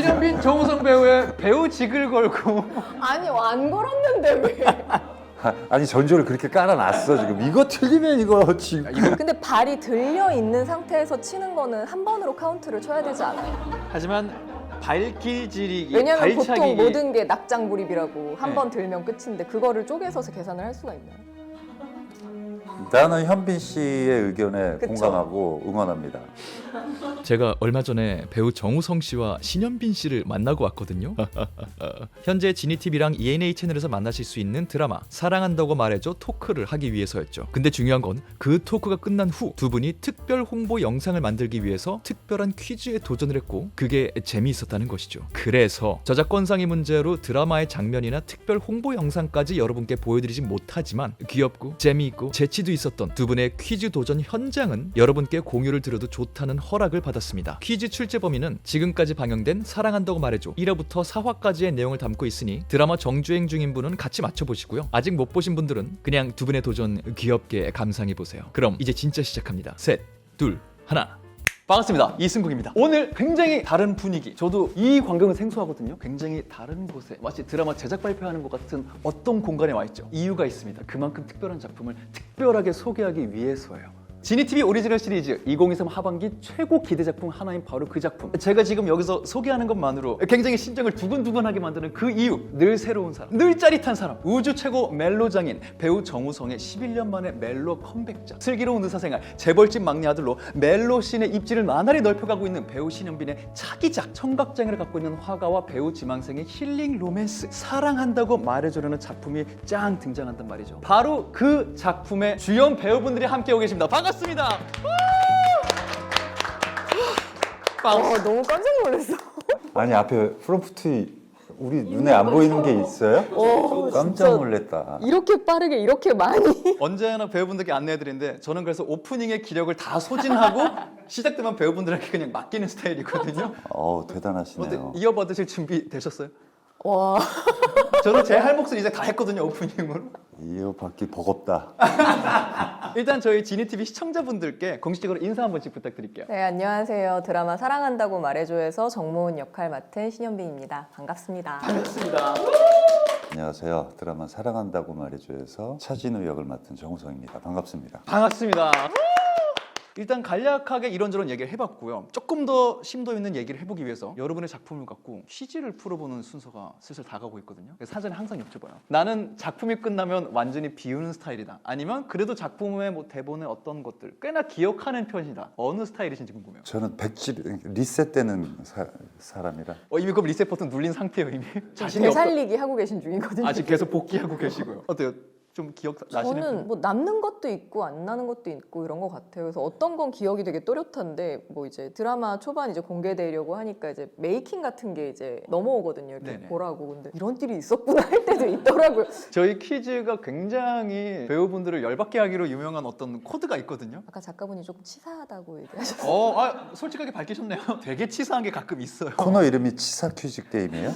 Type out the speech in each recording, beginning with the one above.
신현빈, 정우성 배우의 배우직을 걸고 아니 안 걸었는데 왜? 아니 전조를 그렇게 깔아놨어 지금. 이거 틀리면 이거 지금. 근데 발이 들려 있는 상태에서 치는 거는 한 번으로 카운트를 쳐야 되지 않아요? 하지만 발길질이기, 왜냐면 보통 발차기기 모든 게 낙장불입이라고 한 네. 번 들면 끝인데 그거를 쪼개서 계산을 할 수가 있나요? 나는 현빈 씨의 의견에 그쵸? 공감하고 응원합니다. 제가 얼마 전에 배우 정우성 씨와 신현빈 씨를 만나고 왔거든요. 현재 지니TV랑 ENA 채널에서 만나실 수 있는 드라마 사랑한다고 말해줘 토크를 하기 위해서였죠. 근데 중요한 건 그 토크가 끝난 후 두 분이 특별 홍보 영상을 만들기 위해서 특별한 퀴즈에 도전을 했고 그게 재미있었다는 것이죠. 그래서 저작권상의 문제로 드라마의 장면이나 특별 홍보 영상까지 여러분께 보여드리진 못하지만 귀엽고 재미있고 재치도 있었던 두 분의 퀴즈 도전 현장은 여러분께 공유를 드려도 좋다는 허락을 받았습니다. 퀴즈 출제 범위는 지금까지 방영된 사랑한다고 말해줘 1화부터 4화까지의 내용을 담고 있으니 드라마 정주행 중인 분은 같이 맞춰보시고요. 아직 못 보신 분들은 그냥 두 분의 도전 귀엽게 감상해보세요. 그럼 이제 진짜 시작합니다. 셋, 둘, 하나. 반갑습니다. 이승국입니다. 오늘 굉장히 다른 분위기, 저도 이 광경은 생소하거든요. 굉장히 다른 곳에 마치 드라마 제작 발표하는 것 같은 어떤 공간에 와 있죠. 이유가 있습니다. 그만큼 특별한 작품을 특별하게 소개하기 위해서예요. 지니TV 오리지널 시리즈 2023 하반기 최고 기대 작품 하나인 바로 그 작품. 제가 지금 여기서 소개하는 것만으로 굉장히 심장을 두근두근하게 만드는 그 이유. 늘 새로운 사람, 늘 짜릿한 사람, 우주 최고 멜로장인 배우 정우성의 11년 만에 멜로 컴백작, 슬기로운 의사생활, 재벌집 막내 아들로 멜로씬의 입지를 나날이 넓혀가고 있는 배우 신현빈의 차기작, 청각장애를 갖고 있는 화가와 배우 지망생의 힐링 로맨스, 사랑한다고 말해주려는 작품이 짱 등장한단 말이죠. 바로 그 작품의 주연 배우분들이 함께하고 계십니다. 반갑습니다. 너무 깜짝 놀랐어. 아니 앞에 프롬프트 우리 눈에 안 보이는 게 있어요? 깜짝 놀랐다. 이렇게 빠르게 이렇게 많이. 언제나 배우분들께 안내해드리는데 저는 그래서 오프닝의 기력을 다 소진하고 시작되면 배우분들에게 그냥 맡기는 스타일이거든요. 대단하시네요. 어때? 이어받으실 준비 되셨어요? 와. 저는 제 할 몫을 이제 다 했거든요, 오프닝으로. 이어받기 버겁다. 일단 저희 지니TV 시청자분들께 공식적으로 인사 한 번씩 부탁드릴게요. 네, 안녕하세요. 드라마 사랑한다고 말해줘에서 정모은 역할 맡은 신현빈입니다. 반갑습니다. 반갑습니다. 안녕하세요. 드라마 사랑한다고 말해줘에서 차진우 역을 맡은 정우성입니다. 반갑습니다. 반갑습니다. 일단 간략하게 이런저런 얘기를 해봤고요. 조금 더 심도 있는 얘기를 해보기 위해서 여러분의 작품을 갖고 퀴즈를 풀어보는 순서가 슬슬 다가오고 있거든요. 그래서 사전에 항상 여쭤봐요. 나는 작품이 끝나면 완전히 비우는 스타일이다. 아니면 그래도 작품의 뭐 대본의 어떤 것들 꽤나 기억하는 편이다. 어느 스타일이신지 궁금해요. 저는 백지 리셋되는 사람이라. 이미 그럼 리셋 버튼 눌린 상태예요 이미? 자신이 없어. 되살리기 하고 계신 중이거든요. 아직 계속 복귀하고 계시고요. 어때요? 좀 기억 나시는 저는 뭐 남는 것도 있고 안 나는 것도 있고 이런 것 같아요. 그래서 어떤 건 기억이 되게 또렷한데 뭐 이제 드라마 초반 이제 공개되려고 하니까 이제 메이킹 같은 게 이제 넘어오거든요. 이렇게 네네. 보라고. 근데 이런 딜이 있었구나 할 때도 있더라고요. 저희 퀴즈가 굉장히 배우분들을 열받게 하기로 유명한 어떤 코드가 있거든요. 아까 작가분이 조금 치사하다고 얘기하셨어요. 솔직하게 밝히셨네요. 되게 치사한 게 가끔 있어요. 코너 이름이 치사 퀴즈 게임이에요?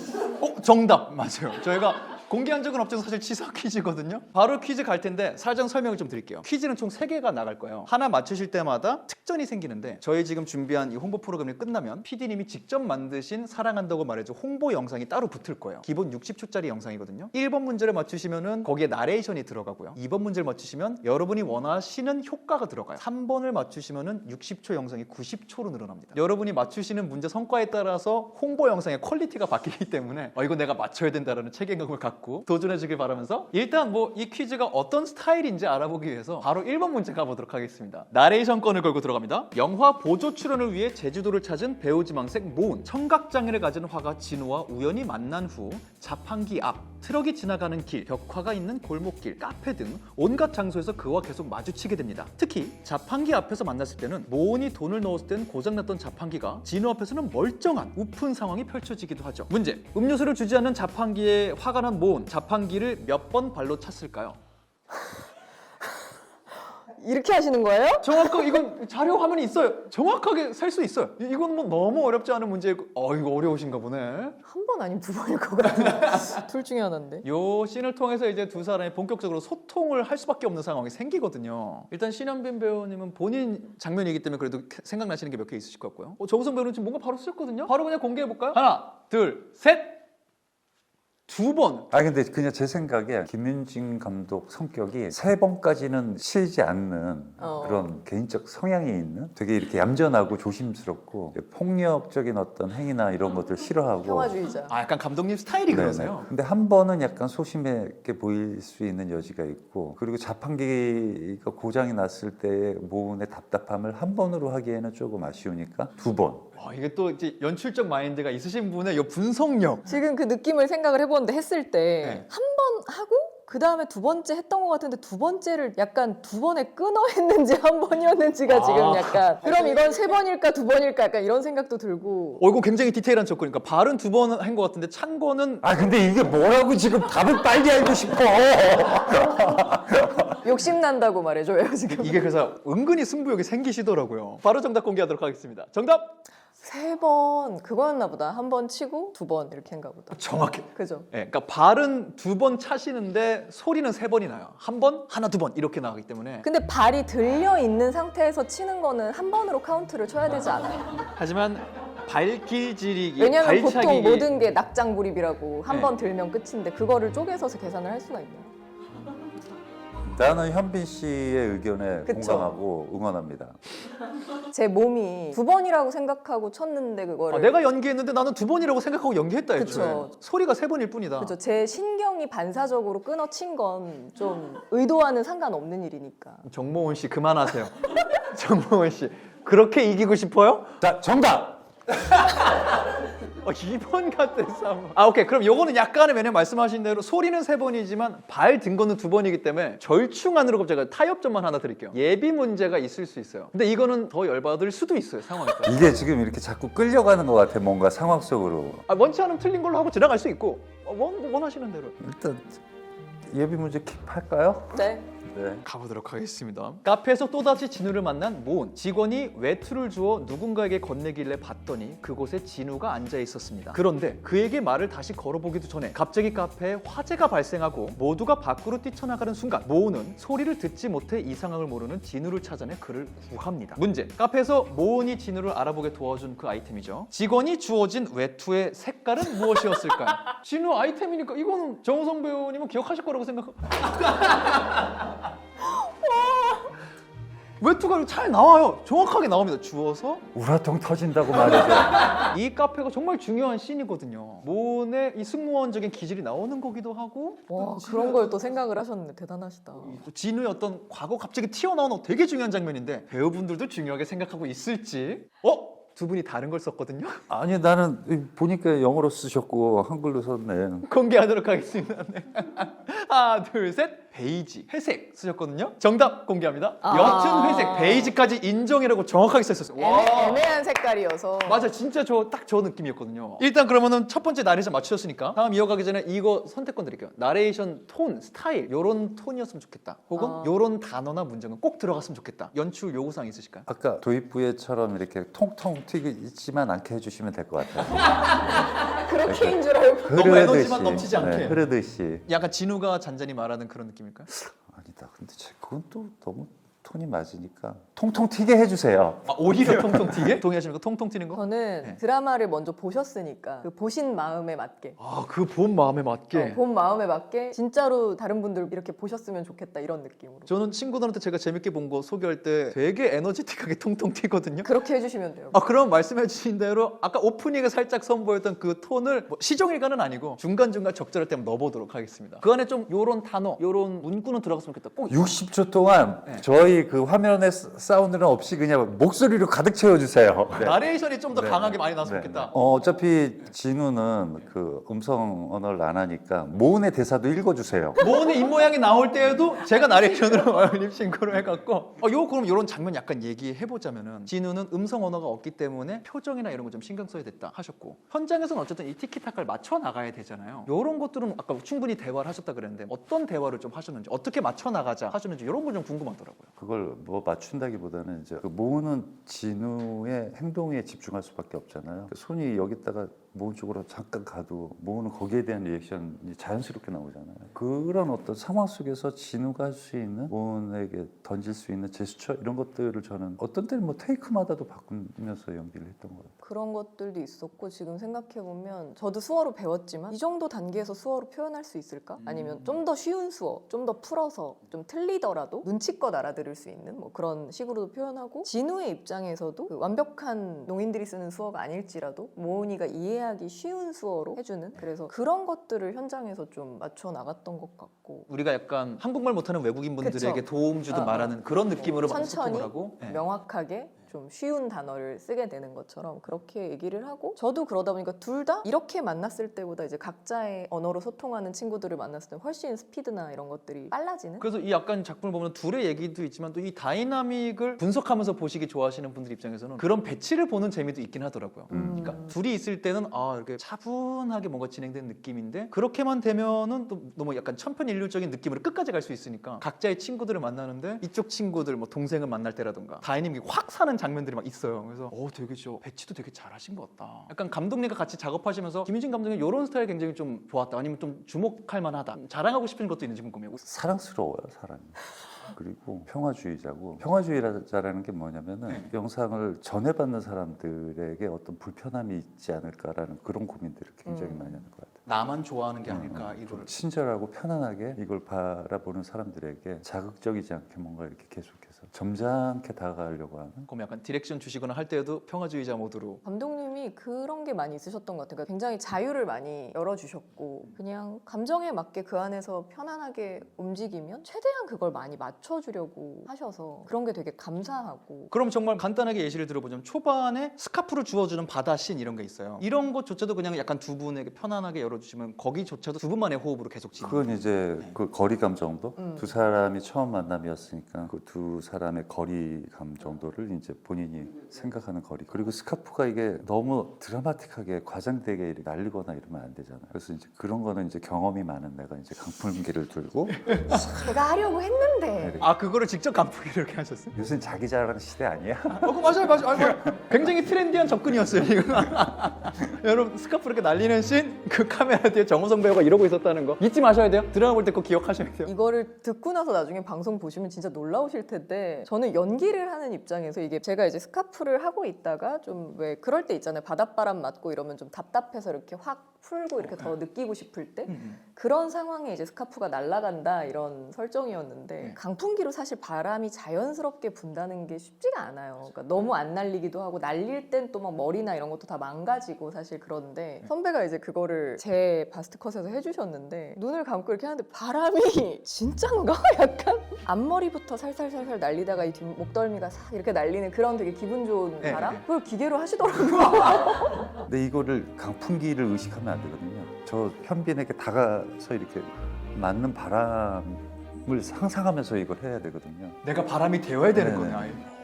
정답 맞아요. 저희가 공개한 적은 없지만 사실 치사 퀴즈거든요. 바로 퀴즈 갈 텐데 사전 설명을 좀 드릴게요. 퀴즈는 총 3개가 나갈 거예요. 하나 맞추실 때마다 특전이 생기는데 저희 지금 준비한 이 홍보 프로그램이 끝나면 PD님이 직접 만드신 사랑한다고 말해줘 홍보 영상이 따로 붙을 거예요. 기본 60초짜리 영상이거든요. 1번 문제를 맞추시면은 거기에 나레이션이 들어가고요. 2번 문제를 맞추시면 여러분이 원하시는 효과가 들어가요. 3번을 맞추시면은 60초 영상이 90초로 늘어납니다. 여러분이 맞추시는 문제 성과에 따라서 홍보 영상의 퀄리티가 바뀌기 때문에 이거 내가 맞춰야 된다라는 책임감을 갖고 도전해 주길 바라면서 일단 뭐 이 퀴즈가 어떤 스타일인지 알아보기 위해서 바로 1번 문제 가보도록 하겠습니다. 나레이션 건을 걸고 들어갑니다. 영화 보조 출연을 위해 제주도를 찾은 배우 지망생 모은, 청각장애를 가진 화가 진우와 우연히 만난 후 자판기 앞, 트럭이 지나가는 길, 벽화가 있는 골목길, 카페 등 온갖 장소에서 그와 계속 마주치게 됩니다. 특히 자판기 앞에서 만났을 때는 모은이 돈을 넣었을 땐 고장났던 자판기가 진우 앞에서는 멀쩡한 우픈 상황이 펼쳐지기도 하죠. 문제, 음료수를 주지 않는 자판기에 화가 난 모은, 자판기를 몇 번 발로 찼을까요? 이렇게 하시는 거예요? 정확하게 이건 자료 화면이 있어요. 정확하게 셀 수 있어요. 이건 뭐 너무 어렵지 않은 문제고 이거 어려우신가 보네. 한 번 아니면 두 번일 것 같아요. 둘 중에 하나인데. 요 씬을 통해서 이제 두 사람이 본격적으로 소통을 할 수밖에 없는 상황이 생기거든요. 일단 신현빈 배우님은 본인 장면이기 때문에 그래도 생각나시는 게 몇 개 있으실 것 같고요. 정우성 배우는 지금 뭔가 바로 쓰셨거든요. 바로 그냥 공개해 볼까요? 하나, 둘, 셋. 2번. 아 근데 그냥 제 생각에 김윤진 감독 성격이 3번까지는 치지 않는 그런 개인적 성향이 있는 되게 이렇게 얌전하고 조심스럽고 폭력적인 어떤 행위나 이런 것들 싫어하고 평화주의자. 아, 약간 감독님 스타일이 네네. 그러세요? 근데 한 번은 약간 소심해 있게 보일 수 있는 여지가 있고 그리고 자판기가 고장이 났을 때의 모은의 답답함을 한 번으로 하기에는 조금 아쉬우니까 2번. 이게 또 이제 연출적 마인드가 있으신 분의 이 분석력. 지금 그 느낌을 생각을 해보는데 했을 때 네. 한 번 하고 그 다음에 2번째 했던 것 같은데 2번째를 약간 2번에 끊어 했는지 한 번이었는지가 지금 약간 그럼 이건 3번일까 2번일까 약간 이런 생각도 들고 이거 굉장히 디테일한 접근이니까 발은 2번 한 것 같은데 찬 거는 아 근데 이게 뭐라고 지금 답을 빨리 알고 싶어. 욕심난다고 말해줘요 지금. 이게 그래서 은근히 승부욕이 생기시더라고요. 바로 정답 공개하도록 하겠습니다. 정답 3번 그거였나 보다. 한 번 치고 2번 이렇게 한가 보다. 정확해. 그죠? 네, 그러니까 발은 2번 차시는데 소리는 3번이 나요. 한 번, 하나, 2번 이렇게 나가기 때문에. 근데 발이 들려 있는 상태에서 치는 거는 한 번으로 카운트를 쳐야 되지 않아요? 하지만 발길질이기, 왜냐면 보통 발차기기. 모든 게 낙장불입이라고 한 네. 번 들면 끝인데 그거를 쪼개서 계산을 할 수가 있나요? 나는 현빈 씨의 의견에 그쵸. 공감하고 응원합니다. 제 몸이 2번이라고 생각하고 쳤는데 그거를 내가 연기했는데 나는 2번이라고 생각하고 연기했다 애초에. 그쵸. 소리가 3번일 뿐이다. 그죠. 제 신경이 반사적으로 끊어친 건 좀 의도와는 상관없는 일이니까. 정모훈 씨 그만하세요. 정모훈 씨 그렇게 이기고 싶어요? 자 정답. 2번 같았어. 오케이. 그럼 요거는 약간의 왜냐면 말씀하신 대로 소리는 3번이지만 발 든 거는 2번이기 때문에 절충안으로 제가 타협점만 하나 드릴게요. 예비 문제가 있을 수 있어요. 근데 이거는 더 열받을 수도 있어요. 상황에 따라. 이게 지금 이렇게 자꾸 끌려가는 것 같아 뭔가 상황 속으로. 원치 않으면 틀린 걸로 하고 지나갈 수 있고 원하시는 대로. 일단 예비 문제 킵할까요? 네. 네. 가보도록 하겠습니다. 카페에서 또다시 진우를 만난 모은. 직원이 외투를 주어 누군가에게 건네길래 봤더니 그곳에 진우가 앉아 있었습니다. 그런데 그에게 말을 다시 걸어보기도 전에 갑자기 카페에 화재가 발생하고 모두가 밖으로 뛰쳐나가는 순간 모은은 소리를 듣지 못해 이 상황을 모르는 진우를 찾아내 그를 구합니다. 문제. 카페에서 모은이 진우를 알아보게 도와준 그 아이템이죠. 직원이 주어진 외투의 색깔은 무엇이었을까요? 진우 아이템이니까 이거는 정우성 배우님은 기억하실 거라고 생각합니다. 외투가 잘 나와요. 정확하게 나옵니다. 주워서 우라통 터진다고 말해줘. 이 카페가 정말 중요한 씬이거든요. 모은의 이 승무원적인 기질이 나오는 거기도 하고 와 그런 걸 또 생각을 하셨네. 대단하시다. 또 진우의 어떤 과거 갑자기 튀어나오는 되게 중요한 장면인데 배우분들도 중요하게 생각하고 있을지 두 분이 다른 걸 썼거든요. 아니 나는 보니까 영어로 쓰셨고 한글로 썼네. 공개하도록 하겠습니다. 네. 하나 둘 셋. 베이지, 회색 쓰셨거든요. 정답 공개합니다. 옅은 회색, 베이지까지 인정이라고 정확하게 썼어요. 애매한 색깔이어서. 맞아, 진짜 딱 저 느낌이었거든요. 일단 그러면은 첫 번째 나레이션 맞추셨으니까 다음 이어가기 전에 이거 선택권 드릴게요. 나레이션 톤, 스타일 요런 톤이었으면 좋겠다. 혹은 요런 단어나 문장은 꼭 들어갔으면 좋겠다. 연출 요구사항 있으실까요? 아까 도입부에처럼 이렇게 통통 튀지만 않게 해주시면 될 것 같아요. 그렇게인 줄 알고. 너무 에너지만 넘치지 않게. 네, 흐르듯이. 약간 진우가 잔잔히 말하는 그런 느낌일까요? 아니다. 근데 그건 또 너무 톤이 맞으니까 통통 튀게 해주세요. 오히려 통통 튀게? 동의하십니까? 통통 튀는 거? 저는 네. 드라마를 먼저 보셨으니까 그 보신 마음에 맞게 그 본 마음에 맞게. 본 마음에 맞게 진짜로 다른 분들 이렇게 보셨으면 좋겠다 이런 느낌으로 저는 친구들한테 제가 재밌게 본 거 소개할 때 되게 에너지틱하게 통통 튀거든요. 그렇게 해주시면 돼요. 그럼 말씀해 주신 대로 아까 오프닝에 살짝 선보였던 그 톤을 시종일관은 아니고 중간중간 적절할 때 넣어보도록 하겠습니다. 그 안에 좀 요런 단어, 요런 문구는 들어갔으면 좋겠다. 꼭 60초 동안 네. 저희 그 화면에 사운드는 없이 그냥 목소리로 가득 채워주세요. 네. 나레이션이 좀 더 네. 강하게 많이 나왔으면 네. 좋겠다. 어차피 진우는 그 음성 언어를 안 하니까 모은의 대사도 읽어주세요. 모은의 입모양이 나올 때에도 제가 나레이션으로 립싱크로 해갖고 그럼 요런 장면 약간 얘기해보자면은 진우는 음성 언어가 없기 때문에 표정이나 이런 거 좀 신경 써야 됐다 하셨고 현장에서는 어쨌든 이 티키타카를 맞춰 나가야 되잖아요. 요런 것들은 아까 충분히 대화를 하셨다 그랬는데 어떤 대화를 좀 하셨는지 어떻게 맞춰 나가자 하셨는지 이런 걸 좀 궁금하더라고요. 그걸 뭐 맞춘다기보다는 이제 그 모은은 진우의 행동에 집중할 수밖에 없잖아요. 손이 여기다가 모은 쪽으로 잠깐 가도 모은은 거기에 대한 리액션이 자연스럽게 나오잖아요. 그런 어떤 상황 속에서 진우가 할 수 있는 모은에게 던질 수 있는 제스처 이런 것들을 저는 어떤 때는 뭐 테이크마다도 바꾸면서 연기를 했던 것 같아요. 그런 것들도 있었고 지금 생각해보면 저도 수어로 배웠지만 이 정도 단계에서 수어로 표현할 수 있을까? 아니면 좀 더 쉬운 수어, 좀 더 풀어서 좀 틀리더라도 눈치껏 알아들을 수 있는 뭐 그런 식으로도 표현하고 진우의 입장에서도 그 완벽한 농인들이 쓰는 수어가 아닐지라도 모은이가 이해하기 쉬운 수어로 해주는 그래서 그런 것들을 현장에서 좀 맞춰 나갔던 것 같고 우리가 약간 한국말 못하는 외국인 분들에게 그쵸. 도움 주듯 말하는 그런 느낌으로 막 천천히 소통을 하고 네. 명확하게 좀 쉬운 단어를 쓰게 되는 것처럼 그렇게 얘기를 하고 저도 그러다 보니까 둘 다 이렇게 만났을 때보다 이제 각자의 언어로 소통하는 친구들을 만났을 때 훨씬 스피드나 이런 것들이 빨라지는 그래서 이 약간 작품을 보면 둘의 얘기도 있지만 또 이 다이나믹을 분석하면서 보시기 좋아하시는 분들 입장에서는 그런 배치를 보는 재미도 있긴 하더라고요. 그러니까 둘이 있을 때는 아 이렇게 차분하게 뭔가 진행되는 느낌인데 그렇게만 되면은 또 너무 약간 천편일률적인 느낌으로 끝까지 갈 수 있으니까 각자의 친구들을 만나는데 이쪽 친구들 뭐 동생을 만날 때라든가 다이나믹이 확 사는 장면들이 막 있어요. 그래서 되게 저 배치도 되게 잘하신 것 같다. 약간 감독님과 같이 작업하시면서 김유진 감독님 이런 스타일 굉장히 좀 좋았다. 아니면 좀 주목할 만하다. 자랑하고 싶은 것도 있는지 궁금해요. 사랑스러워요 사람이. 그리고 평화주의자고 평화주의자라는 게 뭐냐면은 영상을 전해받는 사람들에게 어떤 불편함이 있지 않을까라는 그런 고민들을 굉장히 많이 하는 것 같아요. 나만 좋아하는 게 아닐까 좀 이거를. 친절하고 편안하게 이걸 바라보는 사람들에게 자극적이지 않게 뭔가 이렇게 계속해서 점잖게 다가가려고 하는 그럼 약간 디렉션 주시거나 할 때도 평화주의자 모드로 감독님이 그런 게 많이 있으셨던 것 같아요. 그러니까 굉장히 자유를 많이 열어주셨고 그냥 감정에 맞게 그 안에서 편안하게 움직이면 최대한 그걸 많이 맞춰주려고 하셔서 그런 게 되게 감사하고 그럼 정말 간단하게 예시를 들어보자면 초반에 스카프를 주워주는 바다씬 이런 게 있어요. 이런 것조차도 그냥 약간 두 분에게 편안하게 열어주시면 거기조차도 두 분만의 호흡으로 계속 진행. 그건 이제 그 거리감 정도 음. 두 사람이 처음 만남이었으니까 그 두 사람의 거리감 정도를 이제 본인이 생각하는 거리 그리고 스카프가 이게 너무 드라마틱하게 과장되게 이렇게 날리거나 이러면 안 되잖아요. 그래서 이제 그런 거는 이제 경험이 많은 내가 이제 강풍기를 들고 제가 하려고 했는데 아 그거를 직접 감독이 이렇게 하셨어요? 요새 자기 자랑 시대 아니야? 그거 맞아요. 굉장히 트렌디한 접근이었어요 지금. 여러분 스카프 이렇게 날리는 씬 그 카메라 뒤에 정우성 배우가 이러고 있었다는 거 잊지 마셔야 돼요. 드라마 볼 때 꼭 기억하셔야 돼요. 이거를 듣고 나서 나중에 방송 보시면 진짜 놀라우실 텐데 저는 연기를 하는 입장에서 이게 제가 이제 스카프를 하고 있다가 좀 왜 그럴 때 있잖아요. 바닷바람 맞고 이러면 좀 답답해서 이렇게 확 풀고 이렇게 더 느끼고 싶을 때 그런 상황에 이제 스카프가 날아간다 이런 설정이었는데 강풍기로 사실 바람이 자연스럽게 분다는 게 쉽지가 않아요. 그러니까 너무 안 날리기도 하고 날릴 땐 또 막 머리나 이런 것도 다 망가지고 사실 그런데 선배가 이제 그거를 제 바스트컷에서 해주셨는데 눈을 감고 이렇게 하는데 바람이 진짠가? 약간 앞머리부터 살살살살 날리다가 이 뒷 목덜미가 싹 이렇게 날리는 그런 되게 기분 좋은 네, 바람? 네. 그걸 기계로 하시더라고요. 근데 이거를 강풍기를 의식하면 안 되거든요. 저 현빈에게 다가서 이렇게 맞는 바람을 상상하면서 이걸 해야 되거든요. 내가 바람이 되어야 되는 네네. 거냐.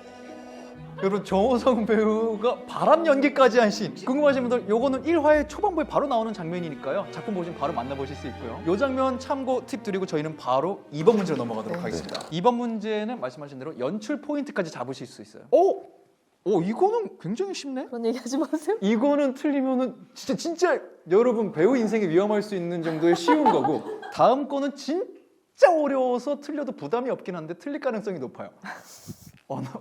여러분 정우성 배우가 바람 연기까지 한 씬 궁금하신 분들 요거는 1화의 초반부에 바로 나오는 장면이니까요. 작품 보시면 바로 만나보실 수 있고요. 요 장면 참고 팁 드리고 저희는 바로 2번 문제로 넘어가도록 네. 하겠습니다. 2번 문제는 말씀하신 대로 연출 포인트까지 잡으실 수 있어요. 이거는 굉장히 쉽네? 그런 얘기 하지 마세요. 이거는 틀리면은 진짜 여러분 배우 인생이 위험할 수 있는 정도의 쉬운 거고 다음 거는 진짜 어려워서 틀려도 부담이 없긴 한데 틀릴 가능성이 높아요.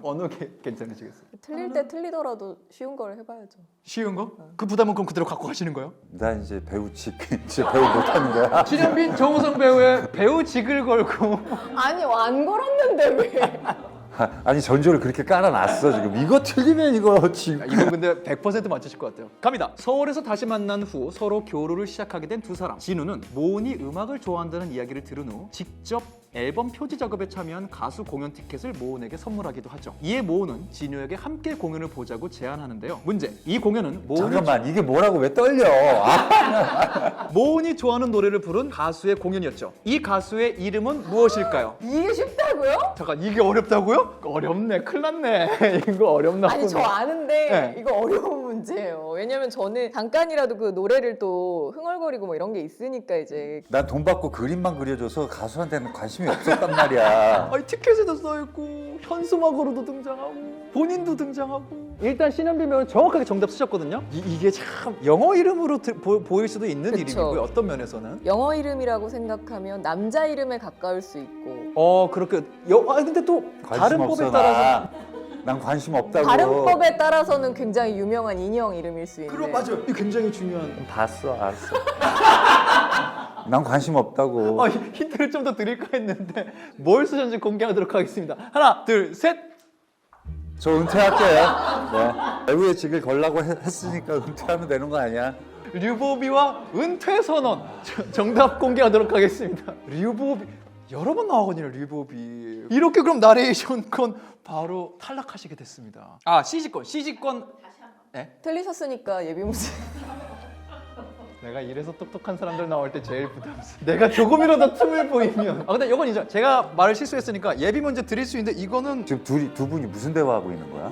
어느 게 괜찮으시겠어요? 틀릴 때 틀리더라도 쉬운 걸 해봐야죠. 쉬운 거? 그 부담은 그럼 그대로 갖고 가시는 거예요? 나 이제 배우직 이제 배우 못하는 거야. 신현빈, 정우성 배우의 배우직을 걸고 아니 안 걸었는데 왜? 아니 전조를 그렇게 깔아놨어 지금. 이거 틀리면 이거 지금. 이건 근데 100% 맞추실 것 같아요. 갑니다. 서울에서 다시 만난 후 서로 교류를 시작하게 된 두 사람. 진우는 모은이 음악을 좋아한다는 이야기를 들은 후 직접 앨범 표지 작업에 참여한 가수 공연 티켓을 모은에게 선물하기도 하죠. 이에 모은은 진우에게 함께 공연을 보자고 제안하는데요. 문제. 이 공연은 잠깐만 이게 뭐라고 왜 떨려? 모은이 좋아하는 노래를 부른 가수의 공연이었죠. 이 가수의 이름은 무엇일까요? 이게 쉽다고요? 잠깐 이게 어렵다고요? 어렵네. 큰일 났네. 이거 어렵나 아니 저 보네. 아는데 네. 이거 어려운 문제예요. 왜냐면 저는 잠깐이라도 그 노래를 또 흥얼거리고 뭐 이런 게 있으니까 이제 난 돈 받고 그림만 그려줘서 가수한테는 관심 관심이 없었단 말이야. 아니 티켓에도 써있고 현수막으로도 등장하고 본인도 등장하고 일단 신현빈 배우는 정확하게 정답 쓰셨거든요. 이게 참 영어 이름으로 보일 수도 있는 그쵸. 이름이고요. 어떤 면에서는 영어 이름이라고 생각하면 남자 이름에 가까울 수 있고 그렇게 근데 또 관심 다른 없어, 법에 따라서 나. 난 관심 없다고. 다른 법에 따라서는 굉장히 유명한 인형 이름일 수 있는. 그럼 맞아요. 이게 굉장히 중요한. 봤어, 알았어. 난 관심 없다고. 힌트를 좀 더 드릴까 했는데 뭘 쓰셨는지 공개하도록 하겠습니다. 하나, 둘, 셋. 저 은퇴할게요. 네. 배우의 직을 걸라고 했으니까 은퇴하면 되는 거 아니야? 류보비와 은퇴 선언. 정답 공개하도록 하겠습니다. 류보비 여러 번 나오거든요. 류보비. 이렇게 그럼 나레이션권 바로 탈락하시게 됐습니다. CG권. 네? 틀리셨으니까 예비 문제. 내가 이래서 똑똑한 사람들 나올 때 제일 부담스러워. 내가 조금이라도 틈을 보이면. 근데 이건 인정. 제가 말을 실수했으니까 예비 문제 드릴 수 있는데 이거는 지금 두 분이 무슨 대화하고 있는 거야?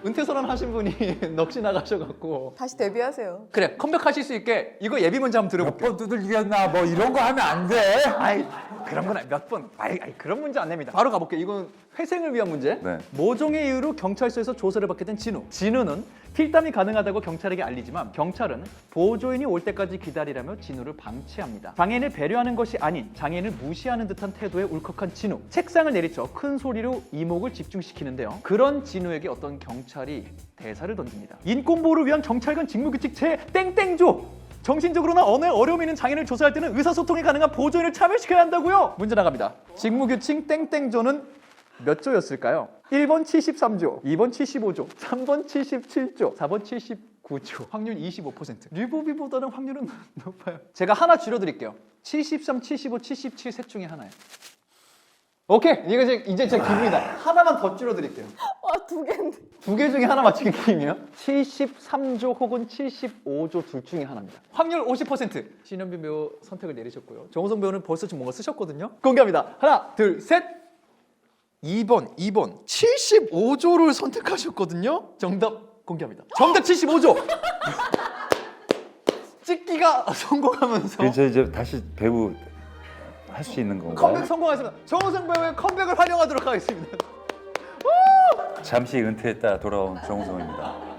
은퇴 선언 하신 분이 넋이 나가셔갖고. 다시 데뷔하세요. 그래, 컴백하실 수 있게 이거 예비 문제 한번 몇 들어볼게요. 번 두들기겠나? 뭐 이런 거 하면 안 돼. 아이, 그런 건 몇 번. 아이, 그런 문제 안 냅니다. 바로 가볼게요. 이건 회생을 위한 문제. 네. 모종의 이유로 경찰서에서 조사를 받게 된 진우. 진우는 필담이 가능하다고 경찰에게 알리지만 경찰은 보조인이 올 때까지 기다리라며 진우를 방치합니다. 장애인을 배려하는 것이 아닌 장애인을 무시하는 듯한 태도에 울컥한 진우. 책상을 내리쳐 큰 소리로 이목을 집중시키는데요. 그런 진우에게 어떤 경찰이 대사를 던집니다. 인권보호를 위한 경찰관 직무규칙 제 땡땡조. 정신적으로나 언어에 어려움이 있는 장애인을 조사할 때는 의사소통이 가능한 보조인을 차별시켜야 한다고요. 문제 나갑니다. 직무규칙 땡땡조는 몇 조였을까요? 1번 73조, 2번 75조, 3번 77조, 4번 79조. 확률 25%. 류보비보다는 확률은 높아요. 제가 하나 줄여드릴게요. 73, 75, 77 셋 중에 하나예요. 오케이, 이제 제 기분이다. 하나만 더 줄여드릴게요. 와, 두 개인데. 두 개 중에 하나 맞추기 게임이요? 73조 혹은 75조 둘 중에 하나입니다. 확률 50%. 신현빈 배우 선택을 내리셨고요. 정우성 배우는 벌써 좀 뭔가 쓰셨거든요. 공개합니다. 하나, 둘, 셋. 2번 75조를 선택하셨거든요. 정답 공개합니다. 정답 75조. 찍기가 성공하면서 그래서 이제 다시 배우 할 수 있는 건가요? 컴백 성공했습니다. 정우성 배우의 컴백을 환영하도록 하겠습니다. 잠시 은퇴했다 돌아온 정우성입니다.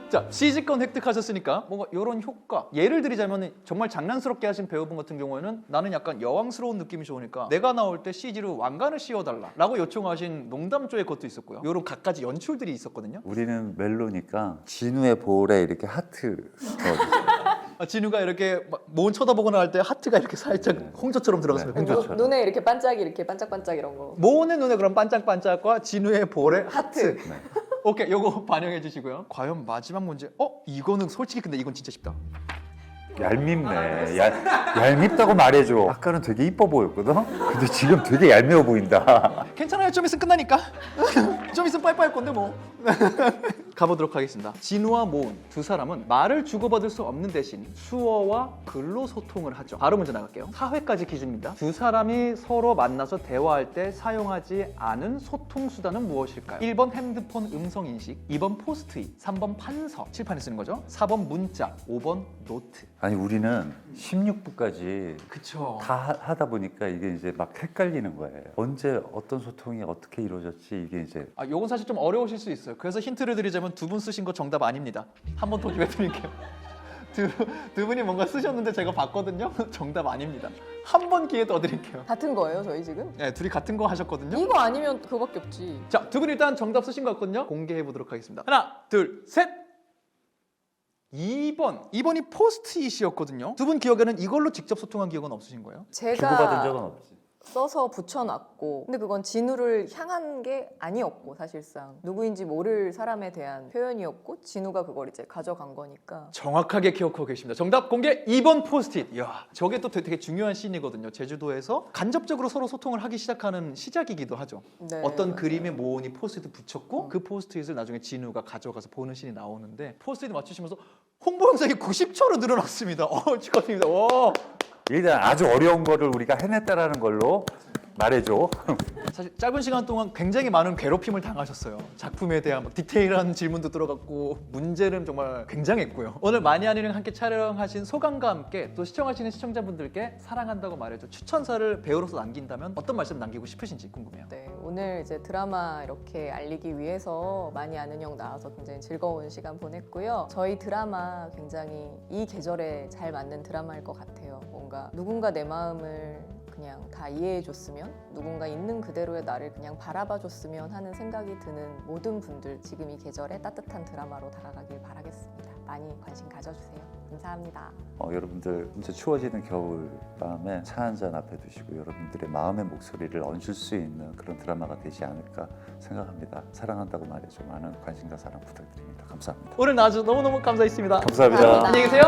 자, CG권 획득하셨으니까 뭔가 이런 효과. 예를 들자면 정말 장난스럽게 하신 배우분 같은 경우에는 나는 약간 여왕스러운 느낌이 좋으니까 내가 나올 때 CG로 왕관을 씌워달라 라고 요청하신 농담조의 것도 있었고요. 이런 갖가지 연출들이 있었거든요. 우리는 멜로니까 진우의 볼에 이렇게 하트 넣어주세요. 진우가 이렇게 모은 쳐다보거나 할 때 하트가 이렇게 살짝 홍조처럼 들어가서 네, 홍조처럼. 눈에 이렇게 반짝이 이렇게 반짝반짝 이런 거. 모은의 눈에 그런 반짝반짝과 진우의 볼에 하트. 네. 오케이, 요거 반영해 주시고요. 과연 마지막 문제. 이거는 솔직히 근데 이건 진짜 쉽다. 얄밉네. 얄밉다고 말해줘. 아까는 되게 이뻐 보였거든? 근데 지금 되게 얄미워 보인다. 괜찮아요. 좀 있으면 끝나니까. 좀 있으면 빠이빠이 할 건데 뭐. 가보도록 하겠습니다. 진우와 모은 두 사람은 말을 주고받을 수 없는 대신 수어와 글로 소통을 하죠. 바로 문제 나갈게요. 4회까지 기준입니다. 두 사람이 서로 만나서 대화할 때 사용하지 않은 소통 수단은 무엇일까요? 1번 핸드폰 음성 인식, 2번 포스트잇, 3번 판서, 칠판에 쓰는 거죠. 4번 문자, 5번 노트. 아니 우리는 16부까지 그쵸. 다 하다 보니까 이게 이제 막 헷갈리는 거예요. 언제 어떤 소통이 어떻게 이루어졌지 이게 이제 요건 사실 좀 어려우실 수 있어요. 그래서 힌트를 드리자면 두 분 쓰신 거 정답 아닙니다. 한 번 더 기회 드릴게요. 두 분이 뭔가 쓰셨는데 제가 봤거든요. 정답 아닙니다. 한 번 기회 더 드릴게요. 같은 거예요, 저희 지금? 네, 둘이 같은 거 하셨거든요. 이거 아니면 그거밖에 없지. 자, 두 분 일단 정답 쓰신 거 같거든요. 공개해 보도록 하겠습니다. 하나, 둘, 셋. 2번이 포스트잇이었거든요. 두 분 기억에는 이걸로 직접 소통한 기억은 없으신 거예요? 주고받은 적은 없지. 써서 붙여놨고, 근데 그건 진우를 향한 게 아니었고, 사실상 누구인지 모를 사람에 대한 표현이었고 진우가 그걸 이제 가져간 거니까. 정확하게 기억하고 계십니다. 정답 공개 2번 포스트잇. 이야, 저게 또 되게 중요한 씬이거든요. 제주도에서 간접적으로 서로 소통을 하기 시작하는 시작이기도 하죠. 네, 어떤 맞아요. 그림에 모은이 포스트잇 붙였고 그 포스트잇을 나중에 진우가 가져가서 보는 씬이 나오는데 포스트잇 맞추시면서 홍보 영상이 90초로 늘어났습니다. 축하드립니다. 와. 일단 아주 어려운 거를 우리가 해냈다라는 걸로 말해줘. 사실 짧은 시간 동안 굉장히 많은 괴롭힘을 당하셨어요. 작품에 대한 막 디테일한 질문도 들어갔고 문제는 정말 굉장했고요. 오늘 마니 아니랑 함께 촬영하신 소감과 함께 또 시청하시는 시청자분들께 사랑한다고 말해줘 추천사를 배우로서 남긴다면 어떤 말씀 남기고 싶으신지 궁금해요. 네, 오늘 이제 드라마 이렇게 알리기 위해서 많이 아는 형 나와서 굉장히 즐거운 시간 보냈고요. 저희 드라마 굉장히 이 계절에 잘 맞는 드라마일 것 같아요. 뭔가 누군가 내 마음을 그냥 다 이해해줬으면, 누군가 있는 그대로의 나를 그냥 바라봐줬으면 하는 생각이 드는 모든 분들, 지금 이 계절에 따뜻한 드라마로 다가가길 바라겠습니다. 많이 관심 가져주세요. 감사합니다. 여러분들 진짜 추워지는 겨울 밤에 차 한 잔 앞에 두시고 여러분들의 마음의 목소리를 얹을 수 있는 그런 드라마가 되지 않을까 생각합니다. 사랑한다고 말해줘. 많은 관심과 사랑 부탁드립니다. 감사합니다. 오늘 나와주셔서 너무너무 감사했습니다. 감사합니다. 안녕히 계세요.